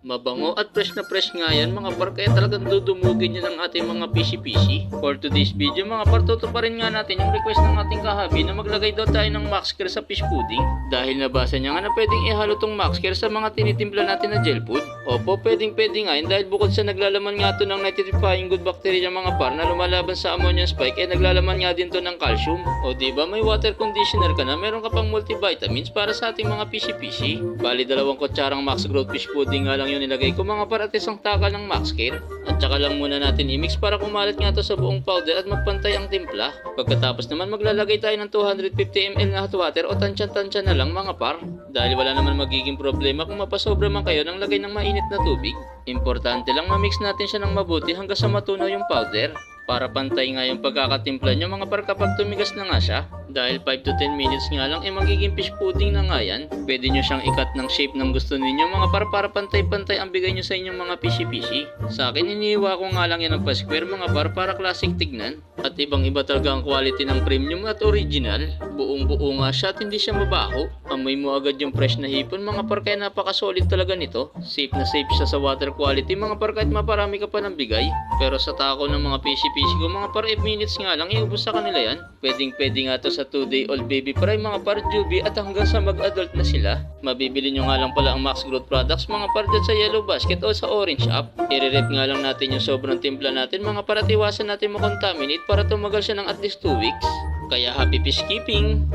Mabango at fresh na fresh nga yan mga par, kaya talagang dudumugin yan ang ating mga PC-PC. For today's video mga par, tutuparin nga natin yung request ng ating kahabi na maglagay daw tayo ng Maxcare sa fish pudding. Dahil nabasa niya nga na pwedeng ihalo tong Maxcare sa mga tinitimpla natin na gel food. Opo, pwedeng nga yan dahil bukod sa naglalaman nga to ng nitrifying good bacteria mga par na lumalaban sa ammonium spike, eh naglalaman nga din to ng calcium. O diba may water conditioner ka na, meron ka pang multivitamins para sa ating mga PC-PC. Bali 2 kutsarang Max Growth Fish Pudding nga lang yung nilagay ko mga par at isang takal ng Maxcare. At saka lang muna natin i-mix para kumalat nga to sa buong powder at magpantay ang timpla. Pagkatapos naman maglalagay tayo ng 250 ml na hot water o tansya-tansya na lang mga par. Dahil wala naman magiging problema kung mapasobra man kayo ng lagay ng mainit na tubig. Importante lang ma-mix natin siya ng mabuti hanggang sa matunaw yung powder. Para pantay nga yung pagkakatimpla nyo mga par kapag tumigas na nga siya. Dahil 5 to 10 minutes nga lang magiging fish pudding na nga yan. Pwede nyo siyang ikat ng shape ng gusto ninyo mga par para pantay-pantay ang bigay nyo sa inyong mga PC-PC. Sa akin iniiwa ko nga lang yan ng pa-square mga par para classic tignan. At ibang iba talaga ang quality ng premium at original. Buong buo nga siya at hindi siya mabaho. Amoy mo agad yung fresh na hipon mga par, kaya napaka-solid talaga nito. Safe na safe siya sa water quality mga par kahit maparami ka pa ng bigay. Pero sa tako ng mga PC-PC ko mga par 8 minutes nga lang iubos sa kanila yan. Pwede nga to sa 2-day-old baby fry mga par Juby at hanggang sa mag-adult na sila. Mabibili nyo nga lang pala ang Max Growth products mga par dyan sa Yellow Basket o sa Orange app. I-rep nga lang natin yung sobrang timpla natin mga par at iwasan natin makontaminate para tumagal siya ng at least 2 weeks. Kaya happy fish keeping!